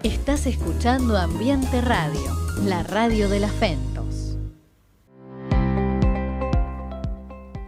Estás escuchando Ambiente Radio, la radio de las Fentos.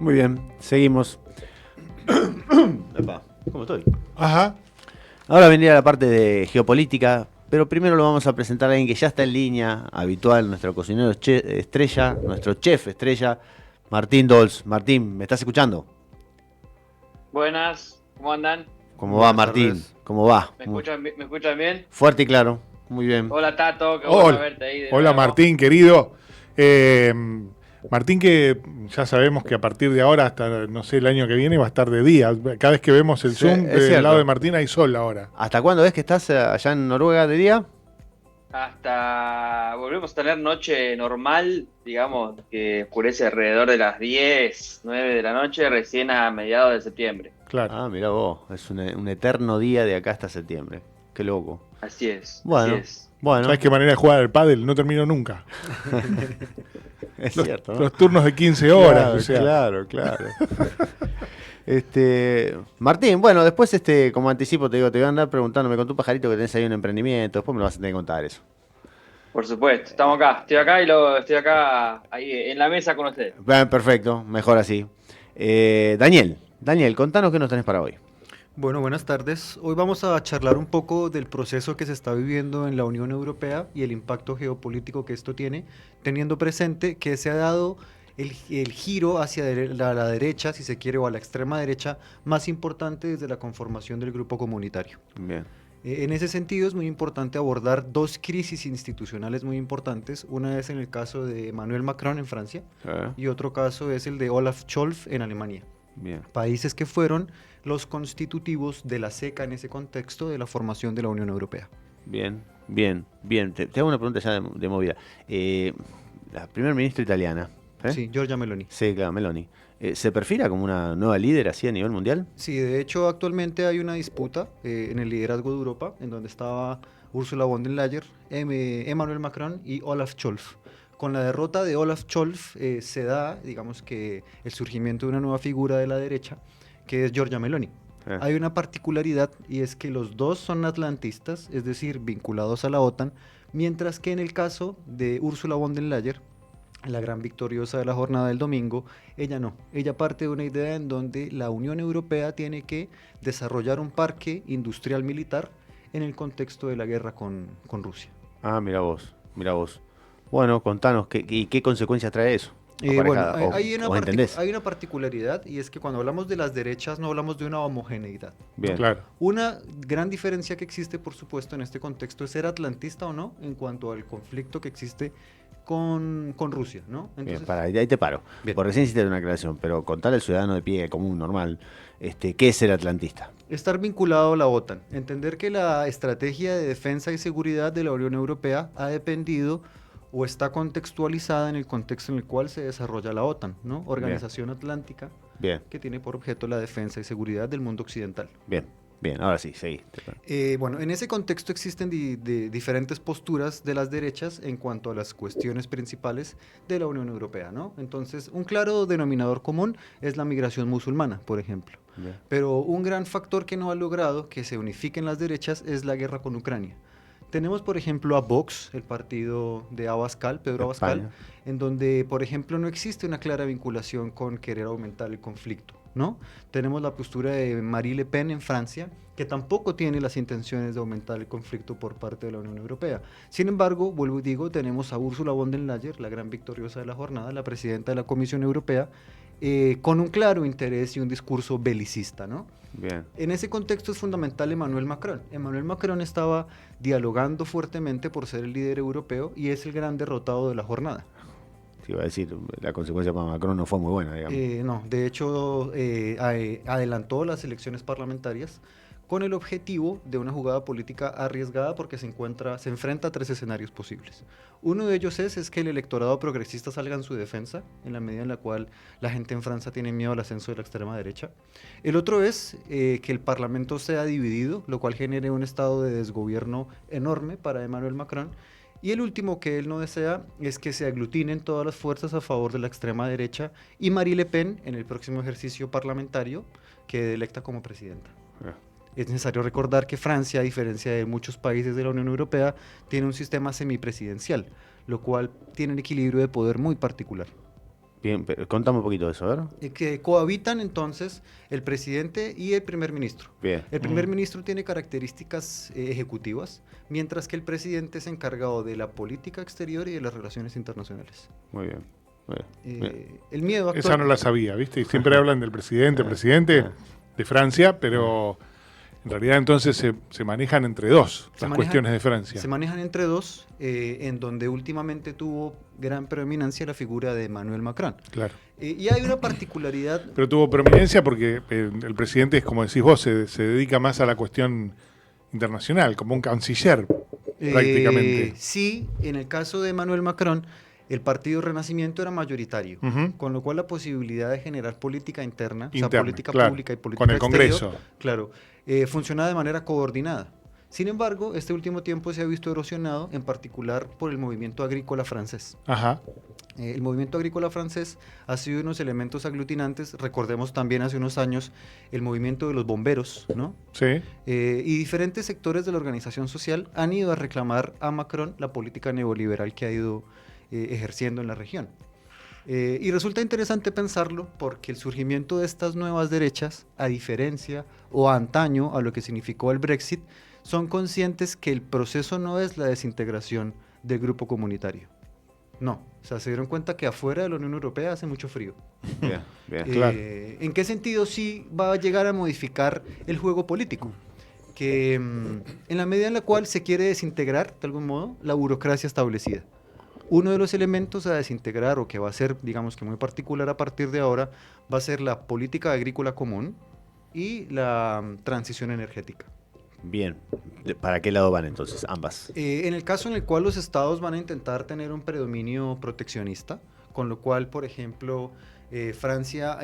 Muy bien, seguimos. Epa, ¿cómo estoy? Ajá. Ahora vendría la parte de geopolítica, pero primero lo vamos a presentar a alguien que ya está en línea, habitual, nuestro cocinero estrella, nuestro chef estrella, Martín Dols. Martín, ¿me estás escuchando? Buenas, ¿cómo andan? ¿Cómo va, Martín? tardes. ¿Cómo va? ¿Me escuchan bien? Fuerte y claro, muy bien. Hola Tato, qué bueno Hola, verte ahí de hola nuevo. Martín, querido. Martín, que ya sabemos que a partir de ahora hasta, no sé, el año que viene va a estar de día. Cada vez que vemos el Sí, Zoom es del cierto. lado de Martín hay sol ahora. ¿Hasta cuándo es que estás allá en Noruega de día? Hasta volvemos a tener noche normal, digamos, que oscurece alrededor de las 10, 9 de la noche, recién a mediados de septiembre. Claro. Ah, mirá vos, es un eterno día de acá hasta septiembre. Qué loco. Así es, Bueno, así es. bueno, ¿Sabes qué manera de jugar al pádel? No termino nunca. es Los, cierto, ¿no? los turnos de 15 horas. Claro, o sea. claro. Martín, bueno, después como anticipo te digo, te voy a andar preguntándome con tu pajarito que tenés ahí un emprendimiento, después me lo vas a tener que contar eso. Por supuesto, estamos acá, estoy acá ahí en la mesa con ustedes. Bien, perfecto, mejor así. Daniel, contanos qué nos tenés para hoy. Bueno, buenas tardes. Hoy vamos a charlar un poco del proceso que se está viviendo en la Unión Europea y el impacto geopolítico que esto tiene, teniendo presente que se ha dado el giro hacia la derecha, si se quiere, o a la extrema derecha, más importante desde la conformación del grupo comunitario. Bien, En ese sentido es muy importante abordar dos crisis institucionales muy importantes. Una es en el caso de Emmanuel Macron en Francia y otro caso es el de Olaf Scholz en Alemania. bien. Países que fueron los constitutivos de la CECA en ese contexto de la formación de la Unión Europea. Bien. Te hago una pregunta ya de movida. La primer ministra italiana. Sí, Giorgia Meloni. Sí, claro, Meloni. ¿Se perfila como una nueva líder así a nivel mundial? Sí, de hecho actualmente hay una disputa en el liderazgo de Europa, en donde estaba Ursula von der Leyen, Emmanuel Macron y Olaf Scholz. Con la derrota de Olaf Scholz se da, digamos que, el surgimiento de una nueva figura de la derecha, que es Giorgia Meloni. Hay una particularidad y es que los dos son atlantistas, es decir, vinculados a la OTAN, mientras que en el caso de Ursula von der Leyen, la gran victoriosa de la jornada del domingo, ella no. Ella parte de una idea en donde la Unión Europea tiene que desarrollar un parque industrial militar en el contexto de la guerra con Rusia. Ah, mira vos. Bueno, contanos, ¿qué consecuencias trae eso? Bueno, ¿entendés? hay una particularidad y es que cuando hablamos de las derechas no hablamos de una homogeneidad. Bien. Claro. Una gran diferencia que existe, por supuesto, en este contexto es ser atlantista o no en cuanto al conflicto que existe con Rusia, ¿no? Entonces, bien, ahí te paro. Bien. Por recién hiciste una aclaración, pero contarle al ciudadano de pie común, normal, ¿qué es ser atlantista? Estar vinculado a la OTAN, entender que la estrategia de defensa y seguridad de la Unión Europea ha dependido o está contextualizada en el contexto en el cual se desarrolla la OTAN, ¿no? Organización Atlántica, que tiene por objeto la defensa y seguridad del mundo occidental. Bien, ahora sí, seguí. Bueno, en ese contexto existen diferentes posturas de las derechas en cuanto a las cuestiones principales de la Unión Europea, ¿no? Entonces, un claro denominador común es la migración musulmana, por ejemplo. Bien. Pero un gran factor que no ha logrado que se unifiquen las derechas es la guerra con Ucrania. Tenemos, por ejemplo, a Vox, el partido de Abascal, Pedro Abascal, en donde, por ejemplo, no existe una clara vinculación con querer aumentar el conflicto, ¿no? Tenemos la postura de Marine Le Pen en Francia, que tampoco tiene las intenciones de aumentar el conflicto por parte de la Unión Europea. Sin embargo, vuelvo y digo, tenemos a Ursula von der Leyen, la gran victoriosa de la jornada, la presidenta de la Comisión Europea, con un claro interés y un discurso belicista, ¿no? Bien. En ese contexto es fundamental Emmanuel Macron. Emmanuel Macron estaba dialogando fuertemente por ser el líder europeo y es el gran derrotado de la jornada. Te iba a decir, la consecuencia para Macron no fue muy buena, digamos. No, de hecho adelantó las elecciones parlamentarias con el objetivo de una jugada política arriesgada porque se enfrenta a tres escenarios posibles. Uno de ellos es que el electorado progresista salga en su defensa, en la medida en la cual la gente en Francia tiene miedo al ascenso de la extrema derecha. El otro es que el Parlamento sea dividido, lo cual genere un estado de desgobierno enorme para Emmanuel Macron. Y el último que él no desea es que se aglutinen todas las fuerzas a favor de la extrema derecha y Marine Le Pen en el próximo ejercicio parlamentario quede electa como presidenta. Es necesario recordar que Francia, a diferencia de muchos países de la Unión Europea, tiene un sistema semipresidencial, lo cual tiene un equilibrio de poder muy particular. Bien, pero contame un poquito de eso, a ver. Que cohabitan entonces el presidente y el primer ministro. Bien. El primer ministro tiene características ejecutivas, mientras que el presidente es encargado de la política exterior y de las relaciones internacionales. Muy bien. Muy bien. El miedo actual... Esa no la sabía, ¿viste? Y siempre hablan del presidente de Francia, pero en realidad entonces se manejan entre dos las cuestiones de Francia. Se manejan entre dos, en donde últimamente tuvo gran predominancia la figura de Emmanuel Macron. Claro. Y hay una particularidad... Pero tuvo prominencia porque el presidente, es como decís vos, se dedica más a la cuestión internacional, como un canciller, prácticamente. Sí, en el caso de Emmanuel Macron, el Partido Renacimiento era mayoritario, con lo cual la posibilidad de generar política interna, o sea, política pública y política con el exterior, Congreso. Claro, funcionaba de manera coordinada. Sin embargo, este último tiempo se ha visto erosionado, en particular por el movimiento agrícola francés. Ajá. El movimiento agrícola francés ha sido unos elementos aglutinantes. Recordemos también hace unos años el movimiento de los bomberos, ¿no? Sí. Y diferentes sectores de la organización social han ido a reclamar a Macron la política neoliberal que ha ido ejerciendo en la región. Y resulta interesante pensarlo porque el surgimiento de estas nuevas derechas, a diferencia o a antaño a lo que significó el Brexit, son conscientes que el proceso no es la desintegración del grupo comunitario. No, o sea, se dieron cuenta que afuera de la Unión Europea hace mucho frío. Bien, bien. Claro. ¿En qué sentido sí va a llegar a modificar el juego político? Que en la medida en la cual se quiere desintegrar, de algún modo, la burocracia establecida. Uno de los elementos a desintegrar, o que va a ser, digamos que muy particular a partir de ahora, va a ser la política agrícola común y la transición energética. Bien. ¿Para qué lado van entonces? Ambas. En el caso en el cual los estados van a intentar tener un predominio proteccionista, con lo cual, por ejemplo, Francia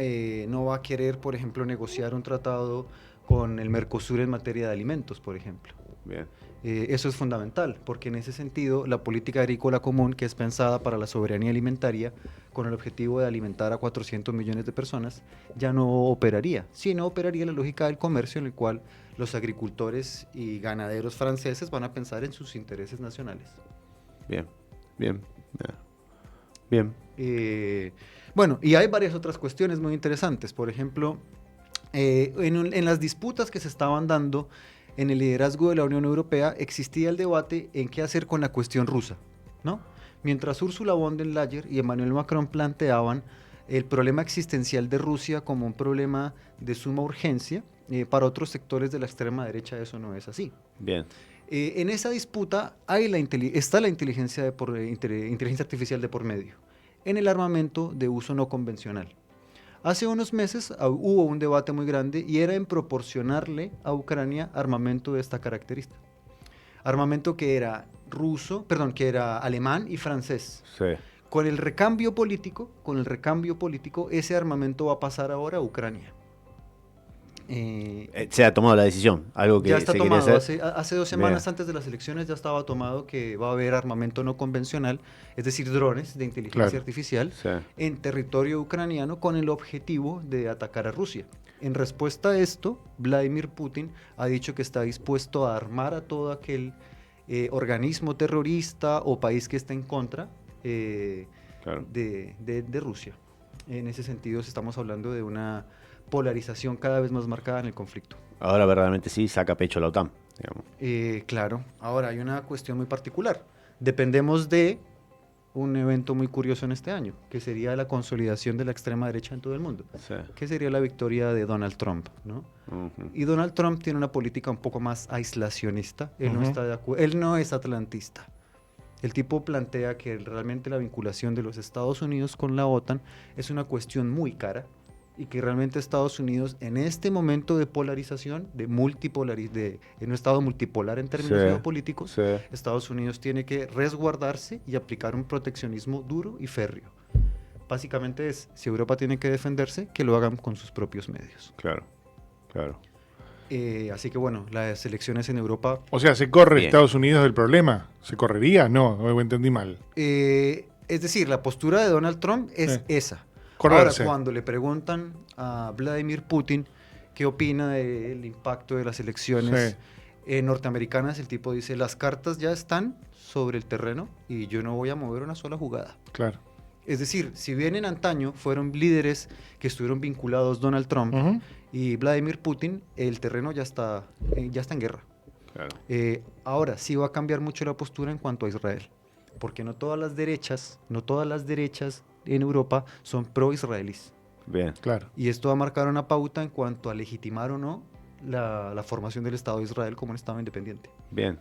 no va a querer, por ejemplo, negociar un tratado con el Mercosur en materia de alimentos, por ejemplo. Bien. Eso es fundamental, porque en ese sentido la política agrícola común, que es pensada para la soberanía alimentaria, con el objetivo de alimentar a 400 millones de personas, ya no operaría, sino operaría la lógica del comercio en el cual los agricultores y ganaderos franceses van a pensar en sus intereses nacionales. Bien, bien, bien. Bueno, y hay varias otras cuestiones muy interesantes. Por ejemplo, en las disputas que se estaban dando en el liderazgo de la Unión Europea, existía el debate en qué hacer con la cuestión rusa, ¿no? Mientras Ursula von der Leyen y Emmanuel Macron planteaban el problema existencial de Rusia como un problema de suma urgencia, para otros sectores de la extrema derecha eso no es así. Bien. En esa disputa está la inteligencia artificial de por medio, en el armamento de uso no convencional. Hace unos meses hubo un debate muy grande y era en proporcionarle a Ucrania armamento de esta característica. Armamento que era que era alemán y francés. Sí. Con el recambio político, ese armamento va a pasar ahora a Ucrania. Se ha tomado la decisión, algo que ya está se tomado. quiere hacer. Hace 2 semanas antes de las elecciones ya estaba tomado que va a haber armamento no convencional, es decir, drones de inteligencia artificial en territorio ucraniano con el objetivo de atacar a Rusia. En respuesta a esto, Vladimir Putin ha dicho que está dispuesto a armar a todo aquel organismo terrorista o país que esté en contra de Rusia. En ese sentido, estamos hablando de una polarización cada vez más marcada en el conflicto. Ahora verdaderamente sí saca pecho la OTAN, digamos. Claro. Ahora hay una cuestión muy particular. Dependemos de un evento muy curioso en este año, que sería la consolidación de la extrema derecha en todo el mundo, que sería la victoria de Donald Trump, ¿no? Y Donald Trump tiene una política un poco más aislacionista. Él no está de acuerdo, él no es atlantista. El tipo plantea que realmente la vinculación de los Estados Unidos con la OTAN es una cuestión muy cara, y que realmente Estados Unidos en este momento de polarización, en un estado multipolar en términos geopolíticos, Estados Unidos tiene que resguardarse y aplicar un proteccionismo duro y férreo. Básicamente es, si Europa tiene que defenderse, que lo hagan con sus propios medios. Claro. Así que bueno, las elecciones en Europa... O sea, ¿se corre Estados Unidos del problema? ¿Se correría? No, me entendí mal. Es decir, la postura de Donald Trump es esa. Correrse. Ahora, cuando le preguntan a Vladimir Putin qué opina del impacto de las elecciones norteamericanas. El tipo dice, las cartas ya están sobre el terreno y yo no voy a mover una sola jugada. Claro. Es decir, si bien en antaño fueron líderes que estuvieron vinculados Donald Trump y Vladimir Putin, el terreno ya está en guerra. Claro. Ahora sí va a cambiar mucho la postura en cuanto a Israel, porque no todas las derechas en Europa son pro-israelíes. Bien. Claro. Y esto va a marcar una pauta en cuanto a legitimar o no la formación del Estado de Israel como un Estado independiente. Bien,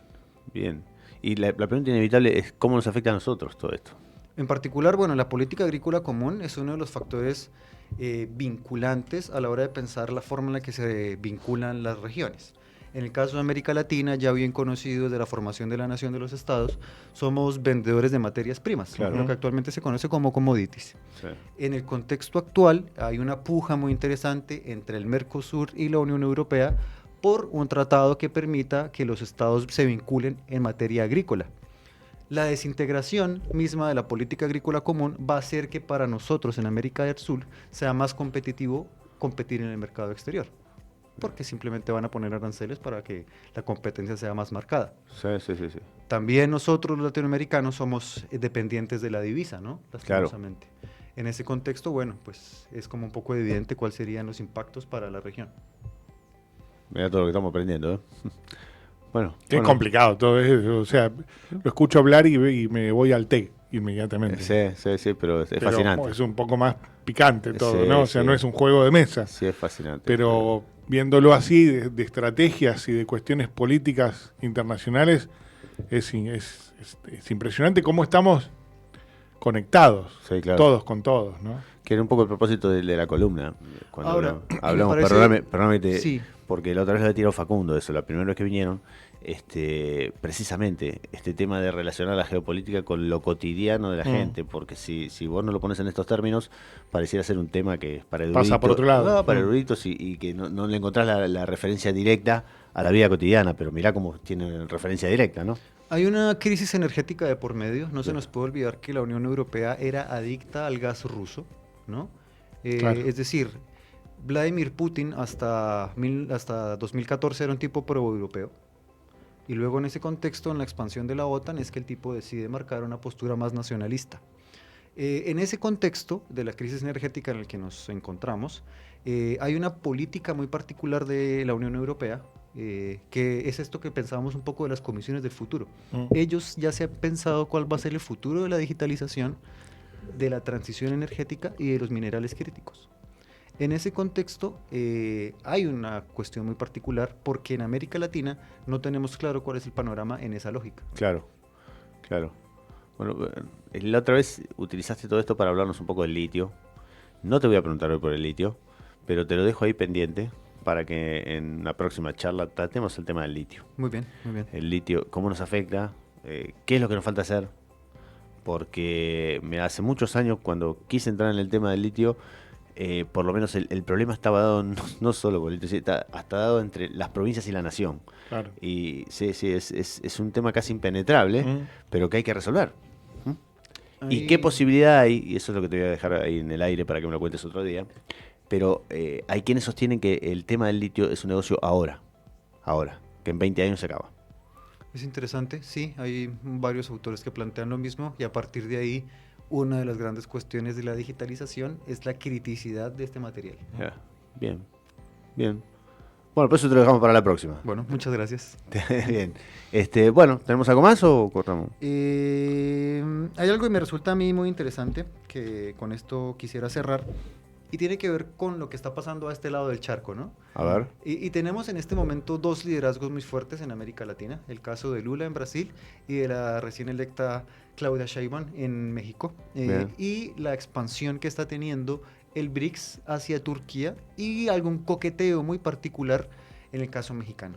bien. Y la pregunta inevitable es cómo nos afecta a nosotros todo esto. En particular, bueno, la política agrícola común es uno de los factores vinculantes a la hora de pensar la forma en la que se vinculan las regiones. En el caso de América Latina, ya bien conocido desde la formación de la nación de los estados, somos vendedores de materias primas, Claro. lo que actualmente se conoce como commodities. Sí. En el contexto actual hay una puja muy interesante entre el Mercosur y la Unión Europea por un tratado que permita que los estados se vinculen en materia agrícola. La desintegración misma de la política agrícola común va a hacer que para nosotros en América del Sur sea más competitivo competir en el mercado exterior, porque simplemente van a poner aranceles para que la competencia sea más marcada. Sí. También nosotros los latinoamericanos somos dependientes de la divisa, ¿no? Claro. Lastimosamente. En ese contexto, bueno, pues es como un poco evidente cuáles serían los impactos para la región. Mira todo lo que estamos aprendiendo, ¿eh? Bueno. Es complicado todo eso. O sea, lo escucho hablar y me voy al té inmediatamente. Sí, pero es fascinante. Es un poco más picante todo, Sí, ¿no? O sea, sí. no es un juego de mesa. Sí, es fascinante. Pero viéndolo así, de estrategias y de cuestiones políticas internacionales, es impresionante cómo estamos conectados, Sí, claro. todos con todos, ¿no? Que era un poco el propósito de la columna. Cuando Ahora, hablamos, me parece- perdóname, Sí. porque la otra vez lo había tirado Facundo, eso, la primera vez que vinieron, precisamente este tema de relacionar la geopolítica con lo cotidiano de la gente, porque si vos no lo pones en estos términos, pareciera ser un tema que es para eruditos. Pasa por otro lado. No, para eruditos y que no le encontrás la referencia directa a la vida cotidiana, pero mirá cómo tiene referencia directa, ¿no? Hay una crisis energética de por medio. No se nos puede olvidar que la Unión Europea era adicta al gas ruso, ¿no? Claro. Es decir, Vladimir Putin hasta 2014 era un tipo pro-europeo. Y luego en ese contexto, en la expansión de la OTAN, es que el tipo decide marcar una postura más nacionalista. En ese contexto de la crisis energética en el que nos encontramos, hay una política muy particular de la Unión Europea, que es esto que pensábamos un poco de las comisiones del futuro. Ellos ya se han pensado cuál va a ser el futuro de la digitalización, de la transición energética y de los minerales críticos. En ese contexto hay una cuestión muy particular porque en América Latina no tenemos claro cuál es el panorama en esa lógica. Claro. Bueno, la otra vez utilizaste todo esto para hablarnos un poco del litio. No te voy a preguntar hoy por el litio, pero te lo dejo ahí pendiente para que en la próxima charla tratemos el tema del litio. Muy bien, muy bien. El litio, cómo nos afecta, qué es lo que nos falta hacer, porque hace muchos años cuando quise entrar en el tema del litio, por lo menos el problema estaba dado no solo con el litio, está hasta dado entre las provincias y la nación. Claro. Y sí, es un tema casi impenetrable, pero que hay que resolver. ¿Y qué posibilidad hay? Y eso es lo que te voy a dejar ahí en el aire para que me lo cuentes otro día. Pero hay quienes sostienen que el tema del litio es un negocio ahora, que en 20 años se acaba. Es interesante, sí, hay varios autores que plantean lo mismo y a partir de ahí una de las grandes cuestiones de la digitalización es la criticidad de este material. Ya, bien. Bueno, pues eso te lo dejamos para la próxima. Bueno, muchas gracias. Bien. Bueno, ¿tenemos algo más o cortamos? Hay algo que me resulta a mí muy interesante, que con esto quisiera cerrar, y tiene que ver con lo que está pasando a este lado del charco, ¿no? A ver. Y tenemos en este momento dos liderazgos muy fuertes en América Latina, el caso de Lula en Brasil y de la recién electa Claudia Sheinbaum en México, y la expansión que está teniendo el BRICS hacia Turquía y algún coqueteo muy particular en el caso mexicano.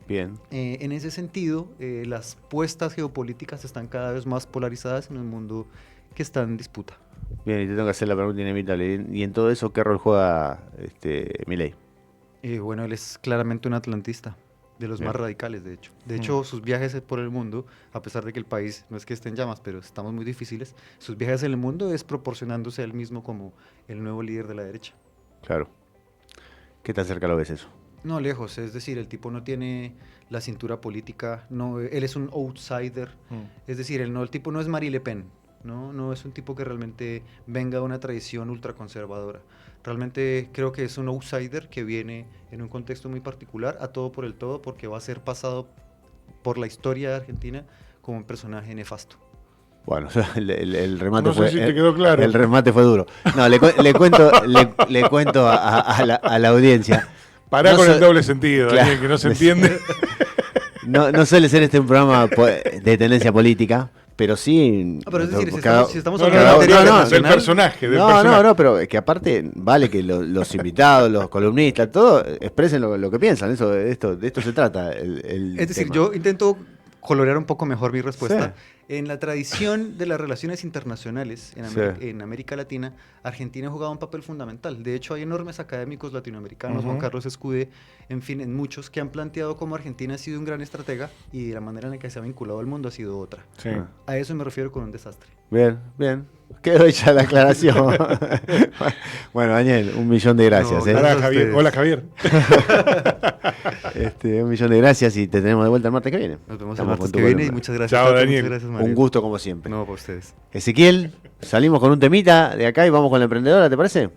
Bien. En ese sentido, las puestas geopolíticas están cada vez más polarizadas en un mundo que está en disputa. Bien, y te tengo que hacer la pregunta inevitable. ¿Y en todo eso qué rol juega Milei? Bueno, él es claramente un atlantista, de los más radicales, de hecho. De hecho, sus viajes por el mundo, a pesar de que el país no es que esté en llamas, pero estamos muy difíciles, sus viajes en el mundo es proporcionándose a él mismo como el nuevo líder de la derecha. Claro. ¿Qué tan cerca lo ves eso? No, lejos, es decir, el tipo no tiene la cintura política, no, él es un outsider, es decir, el tipo no es Marie Le Pen, no es un tipo que realmente venga de una tradición ultraconservadora. Realmente creo que es un outsider que viene en un contexto muy particular, a todo por el todo, porque va a ser pasado por la historia de Argentina como un personaje nefasto. Bueno, el remate No sé fue. si te quedó claro. El remate fue duro. No, le cuento a la audiencia. Pará No con so- el doble sentido, Claro. Daniel, que no se entiende. No suele ser este un programa de tendencia política, pero sí. Pero es decir, cada- si estamos No, hablando no, de materia del internacional, personaje, del No, personaje. pero es que aparte vale que los invitados, los columnistas, todos expresen lo que piensan. De esto se trata. El es decir, tema. yo intento colorear un poco mejor mi respuesta. Sí. En la tradición de las relaciones internacionales en América Latina, Argentina ha jugado un papel fundamental. De hecho, hay enormes académicos latinoamericanos, Juan Carlos Escude, en fin, en muchos, que han planteado cómo Argentina ha sido un gran estratega y la manera en la que se ha vinculado al mundo ha sido otra. Sí. A eso me refiero con un desastre. Bien. Quedó hecha la aclaración. Bueno, Daniel, 1.000.000 de gracias. No, ¿eh? Pará, a Javier. ustedes. Hola, Javier. 1.000.000 de gracias y te tenemos de vuelta el martes que viene. Nos vemos el Estamos martes con tu que viene y columna. muchas gracias. Chao, Tato, Daniel. Muchas gracias, Mario. Un gusto como siempre. No, para ustedes. Ezequiel, salimos con un temita de acá y vamos con la emprendedora, ¿te parece?